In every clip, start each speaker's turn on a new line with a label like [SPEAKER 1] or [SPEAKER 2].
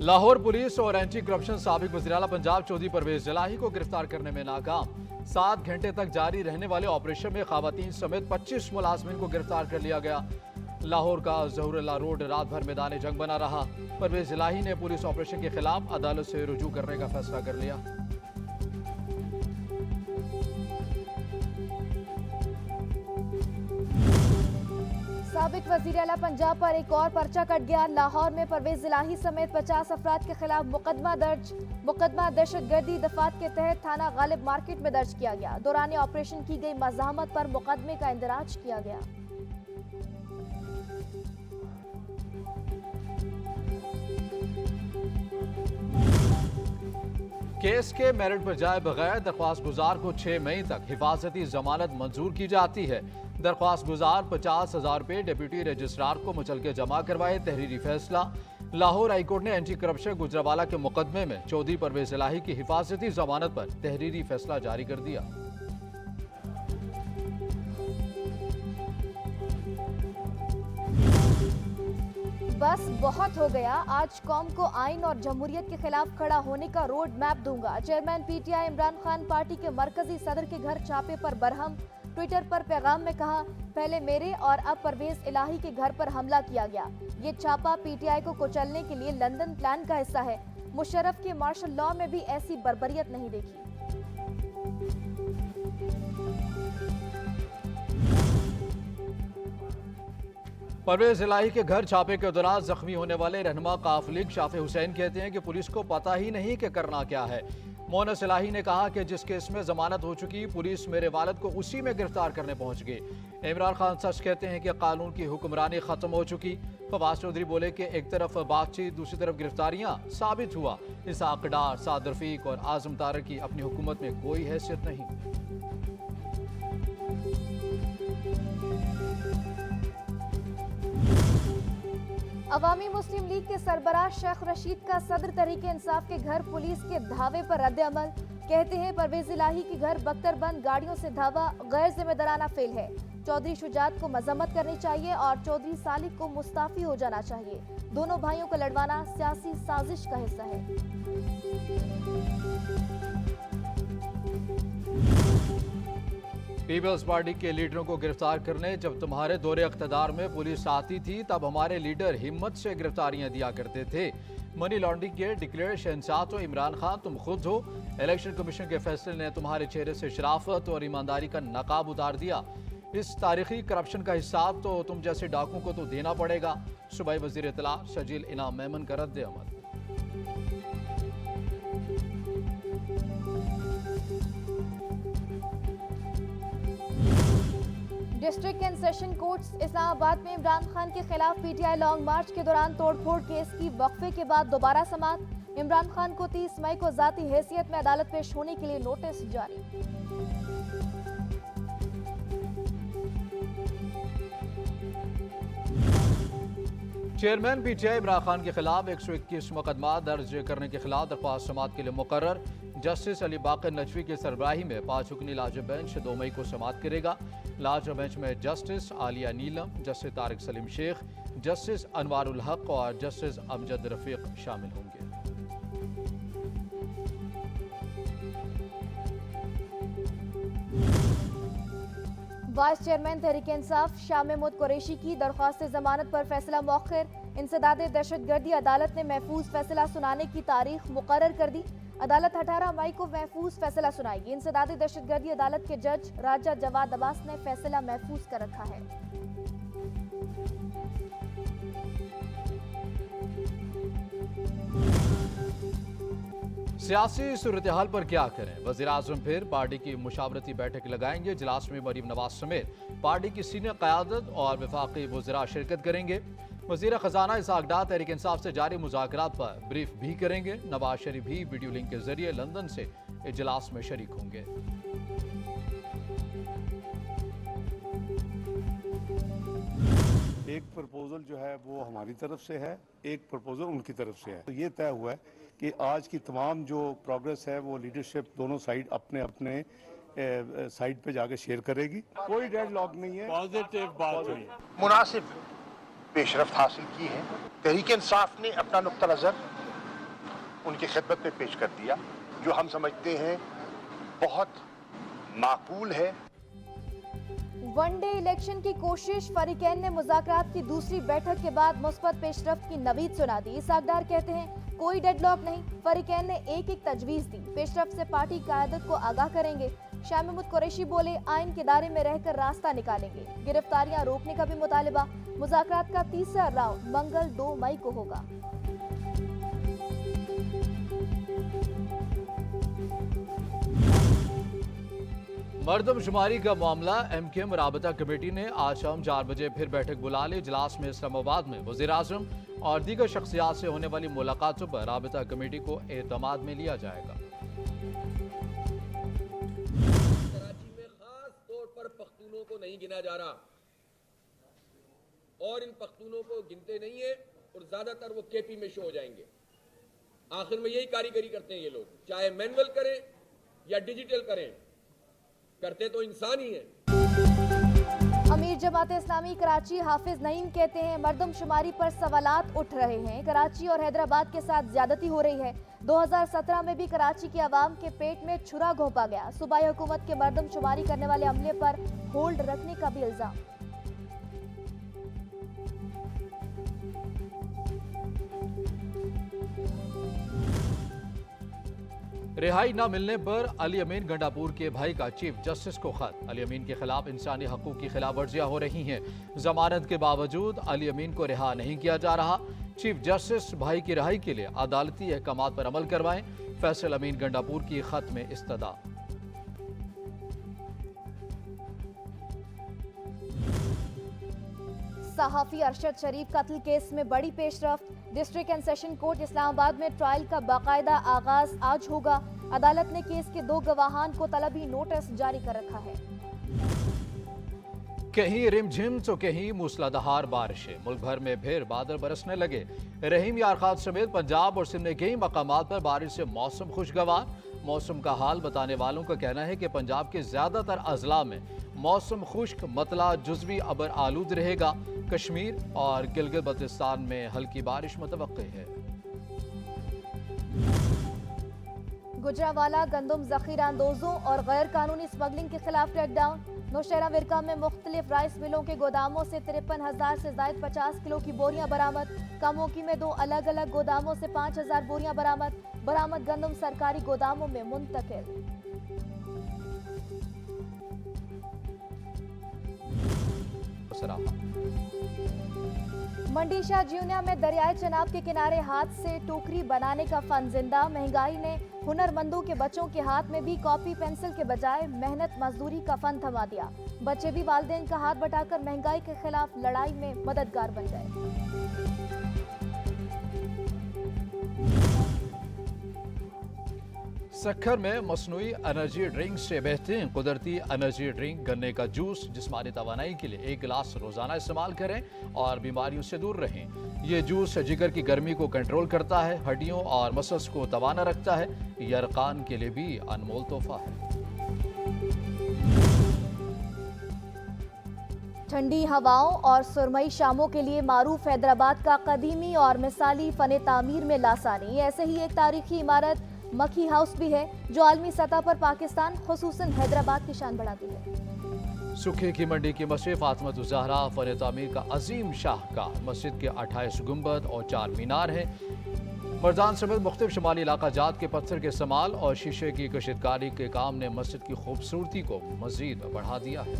[SPEAKER 1] Lahore police और anti corruption साबिक वज़ीर-ए-आला पंजाब चौधरी परवेज इलाही को गिरफ्तार करने में नाकाम। 7 घंटे तक जारी रहने वाले ऑपरेशन में खवातीन समेत 25 मुलाजमीन को गिरफ्तार कर लिया गया। लाहौर का ज़हूरुल्लाह रोड रात भर मैदान जंग बना रहा। परवेज इलाही ने पुलिस ऑपरेशन के खिलाफ अदालत से रुजू करने का फैसला कर लिया।
[SPEAKER 2] साबिक वज़ीर-ए-आला पंजाब पर एक और पर्चा कट गया। लाहौर में परवेज इलाही समेत 50 अफराद के खिलाफ मुकदमा दर्ज। मुकदमा दहशतगर्दी दफात के तहत थाना गालिब मार्केट में दर्ज किया गया। दौरान ऑपरेशन की गई मज़ाहमत पर मुकदमे का इंदराज किया गया।
[SPEAKER 1] केस के मेरिट पर जाए बगैर दरख्वास्त गुजार को 6 मई तक हिफाजती जमानत मंजूर की जाती है। दरख्वास्त गुजार 50,000 रुपये डिप्टी रजिस्ट्रार को मुचलके जमा करवाए। तहरीरी फैसला। लाहौर हाईकोर्ट ने एंटी करप्शन गुजरावाला के मुकदमे में चौधरी परवेज इलाही की हिफाजती जमानत पर तहरीरी फैसला जारी कर दिया।
[SPEAKER 2] बस बहुत हो गया, आज कौम को आइन और जमहूरियत के खिलाफ खड़ा होने का रोड मैप दूंगा। Chairman PTI Imran Khan party के मरकजी सदर के घर छापे पर बरहम। ट्विटर पर पैगाम में कहा, पहले मेरे और अब परवेज इलाही के घर पर हमला किया गया। ये छापा पीटीआई को कुचलने के लिए लंदन प्लान का हिस्सा है। मुशर्रफ के मार्शल लॉ में भी ऐसी बर्बरियत नहीं देखी।
[SPEAKER 1] परवेज इलाही के घर छापे के दौरान जख्मी होने वाले रहनुमा काफ लीग शाफे हुसैन कहते हैं कि पुलिस को पता ही नहीं कि करना क्या है। मोनस इलाही ने कहा कि जिस केस में जमानत हो चुकी, पुलिस मेरे वालिद को उसी में गिरफ्तार करने पहुंच गई। इमरान खान सच कहते हैं कि कानून की हुक्मरानी खत्म हो चुकी। फवाद चौधरी बोले कि एक तरफ बातचीत, दूसरी तरफ गिरफ्तारियां। साबित हुआ इसहाक डार, साद रफीक और आजम तारक की अपनी हुकूमत में कोई हैसियत नहीं।
[SPEAKER 2] अवामी मुस्लिम लीग के सरबराह शेख रशीद का सदर तहरीक इंसाफ के घर पुलिस के धावे पर रद्द अमल। कहते हैं परवेज इलाही के घर बख्तरबंद गाड़ियों से धावा गैर जिम्मेदाराना फेल है। चौधरी शुजात को मजम्मत करनी चाहिए और चौधरी सालिक को मुस्ताफी हो जाना चाहिए। दोनों भाइयों को लड़वाना सियासी साजिश का हिस्सा है।
[SPEAKER 1] पीपल्स पार्टी के लीडरों को गिरफ्तार करने जब तुम्हारे दौरे इख्तदार में पुलिस आती थी, तब हमारे लीडर हिम्मत से गिरफ्तारियां दिया करते थे। मनी लॉन्ड्रिंग के डिक्लेयर शहंशाह तो इमरान खान तुम खुद हो। इलेक्शन कमीशन के फैसले ने तुम्हारे चेहरे से शराफत और ईमानदारी का नकाब उतार दिया। इस तारीखी करप्शन का हिसाब तो तुम जैसे डाकू को तो देना पड़ेगा। सूबाई वजीर इत्तला शजील इनाम मेमन का रद्द अमल।
[SPEAKER 2] District and session courts Islamabad में इमरान खान के खिलाफ पीटीआई लॉन्ग मार्च के दौरान तोड़फोड़ केस की वक्फे के बाद दोबारा समाअत। इमरान खान को 30 मई को जाती हैसियत में अदालत पेश होने के लिए नोटिस जारी।
[SPEAKER 1] चेयरमैन पीटीआई इमरान खान के खिलाफ 121 मुकदमा दर्ज करने के खिलाफ दरख्वास्त समाअत के लिए मुकर्रर। जस्टिस अली बाकर नजवी की सरबराही में 5 रुकनी लाजम बेंच 2 मई को समाअत करेगा। लाजम बेंच में जस्टिस आलिया नीलम, जस्टिस तारिक सलीम शेख, जस्टिस अनवारुल हक और जस्टिस अमजद रफीक शामिल होंगे।
[SPEAKER 2] वाइस चेयरमैन तहरीक इंसाफ शाह महमूद कुरैशी की दरख्वास्त जमानत पर फैसला मौखिर। इंसदाद दहशतगर्दी अदालत ने महफूज फैसला सुनाने की तारीख मुकर्रर कर दी। अदालत 18 मई को महफूज फैसला सुनाएगी। इंसदाद दहशतगर्दी अदालत के जज राजा जवाद अब्बास ने फैसला महफूज कर रखा है।
[SPEAKER 1] सियासी सूरत हाल पर क्या करें, वज़ीर आज़म फिर पार्टी की मुशावरती बैठक लगाएंगे। इजलास में मरीम नवाज समेत पार्टी की सीनियर क़यादत और वफाकी वज़रा शिरकत करेंगे। वज़ीर ख़जाना इसहाक डार तहरीक इंसाफ से जारी मुज़ाकरात पर ब्रीफ भी करेंगे। नवाज शरीफ भी वीडियो लिंक के जरिए लंदन से इजलास में शरीक होंगे।
[SPEAKER 3] एक प्रपोजल जो है वो हमारी तरफ से है, एक प्रपोजल उनकी तरफ से है। तो ये तय हुआ है कि आज की तमाम जो प्रोग्रेस है वो लीडरशिप दोनों साइड अपने अपने साइड पे जाके शेयर करेगी। कोई डेडलॉक नहीं है,
[SPEAKER 4] पॉजिटिव बात हुई,
[SPEAKER 5] मुनासिब पेशरफ्त हासिल की है। तहरीक इंसाफ ने अपना नुक्ता नज़र
[SPEAKER 4] उनकी खिदमत में पेश कर दिया, जो हम समझते हैं बहुत माकूल है।
[SPEAKER 2] वनडे इलेक्शन की कोशिश। फरीकैन ने मुज़ाकरात की दूसरी बैठक के बाद मुस्बत पेशरफ्त की नवीद सुना दी। इसाकडार कहते हैं कोई डेडलॉक नहीं। फरीकैन ने एक एक तजवीज दी, पेशरफ्त से पार्टी क़यादत को आगाह करेंगे। शाह महमूद कुरैशी बोले आइन के दायरे में रहकर रास्ता निकालेंगे। गिरफ्तारियां रोकने का भी मुतालिबा। मुज़ाकरात का तीसरा राउंड मंगल 2 मई को होगा।
[SPEAKER 1] मरदमशुमारी का मामला MKM राबता कमेटी ने आज शाम 4 बजे फिर बैठक बुला ली। इजलास में इस्लामाबाद में वज़ीर-ए-आज़म और दीगर शख्सियात से होने वाली मुलाकातों पर राबता कमेटी को एतमाद में लिया जाएगा।
[SPEAKER 5] कराची में खास तौर पर पख्तूनों को नहीं गिना जा रहा और इन पख्तूनों को गिनते नहीं है और ज्यादातर वो KP में शो हो जाएंगे। आखिर में यही कारीगरी करते हैं ये लोग, चाहे मैनुअल करें या डिजिटल करें, करते तो इंसान ही है।
[SPEAKER 2] अमीर जमात इस्लामी कराची हाफिज नईम कहते हैं मरदमशुमारी पर सवालात उठ रहे हैं। कराची और हैदराबाद के साथ ज्यादती हो रही है। 2017 में भी कराची के अवाम के पेट में छुरा घोंपा गया। सूबाई हुकूमत के मरदमशुमारी करने वाले अमले पर होल्ड रखने का भी इल्जाम।
[SPEAKER 1] रिहाई न मिलने पर अली अमीन गंडापुर के भाई का चीफ जस्टिस को खत। अली अमीन के खिलाफ इंसानी हकूक की खिलाफ वर्जियां हो रही हैं। जमानत के बावजूद अली अमीन को रिहा नहीं किया जा रहा। चीफ जस्टिस भाई की रिहाई के लिए अदालती अहकामात पर अमल करवाएं। फैसल अमीन गंडापुर की खत में इस्तदा।
[SPEAKER 2] सहाफी अरशद शरीफ कत्ल केस में बड़ी पेशरफ्त। District and session court Islamabad में ट्रायल का बाकायदा आगाज आज होगा। अदालत ने केस के 2 गवाहान को तलबी नोटिस जारी कर रखा है।
[SPEAKER 1] कहीं रिमझिम तो कहीं मूसलाधार बारिशें। मुल्क भर में फिर बादल बरसने लगे। रहीम यार खान समेत पंजाब और सिंध में कई मकामात पर बारिश से मौसम खुशगवार। मौसम का हाल बताने वालों का कहना है कि पंजाब के ज्यादातर अजला में मौसम खुश्क मतला जुज़वी अबर आलूद रहेगा। कश्मीर और गिलगित बल्तिस्तान में हल्की बारिश मुतवक्के है।
[SPEAKER 2] गुजरावाला गंदम जखीरा अंदोजों और गैर कानूनी स्मगलिंग के खिलाफ क्रैकडाउन। नौशहरा विरका में मुख्तलिफ राइस मिलों के गोदामों से 53,000 से जायद 50 किलो की बोरियां बरामद। कमोकी में 2 अलग अलग गोदामों से 5,000 बोरियां बरामद। बरामद गंदम सरकारी गोदामों में मुंतकिल। मंडी शाह ज्यूनिया में दरियाए चनाब के किनारे हाथ से टोकरी बनाने का फन जिंदा। महंगाई ने हुनरमंदों के बच्चों के हाथ में भी कॉपी पेंसिल के बजाय मेहनत मजदूरी का फन थमा दिया। बच्चे भी वालिदैन का हाथ बटाकर महंगाई के खिलाफ लड़ाई में मददगार बन गए।
[SPEAKER 1] सक्खर में मसनूई एनर्जी ड्रिंक से बेहतरीन कुदरती एनर्जी ड्रिंक गन्ने का जूस जिस्मानी तवानाई के लिए 1 गिलास रोजाना इस्तेमाल करें और बीमारियों से दूर रहें। ये जूस जिगर की गर्मी को कंट्रोल करता है, हड्डियों और मसल्स को तवाना रखता है। ये अरकान के लिए भी अनमोल तोहफा है।
[SPEAKER 2] ठंडी हवाओं और सुरमई शामों के लिए मारूफ हैदराबाद का कदीमी और मिसाली फन तामीर में लासानी। ऐसे ही एक तारीखी इमारत मक्खी हाउस भी है जो आलमी सतह पर पाकिस्तान खुसूसन हैदराबाद की शान बढ़ाती है।
[SPEAKER 1] सुखे की मंडी की मस्जिद फातिमा ज़हरा फन तामीर का अजीम शाहकार। मस्जिद के 28 गुंबद और 4 मीनार हैं। मर्दान समेत मुख्तलिफ शुमाली इलाका जात के पत्थर के इस्तेमाल और शीशे की कशीदकारी के काम ने मस्जिद की खूबसूरती को मजीद बढ़ा दिया है।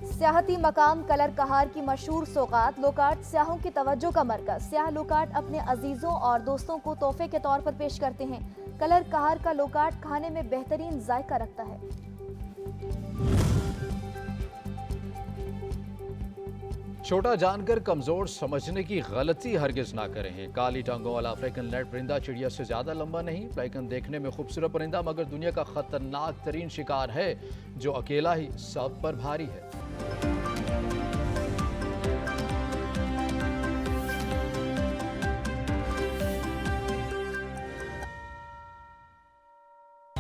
[SPEAKER 2] सियाहती मकाम कलर कहार की मशहूर सौगात लोकाट सियाहों की तवज्जो का मरकज। सियाह लोकाट अपने अजीजों और दोस्तों को तोहफे के तौर पर पेश करते हैं। कलर कहार का लोकाट खाने में बेहतरीन जायका रखता है।
[SPEAKER 1] छोटा जानकर कमजोर समझने की गलती हरगिज ना करें। काली टांगों वाला अफ्रीकन लेड परिंदा चिड़िया से ज्यादा लंबा नहीं। अफ्रीकन देखने में खूबसूरत परिंदा मगर दुनिया का खतरनाक तरीन शिकार है जो अकेला ही सब पर भारी है।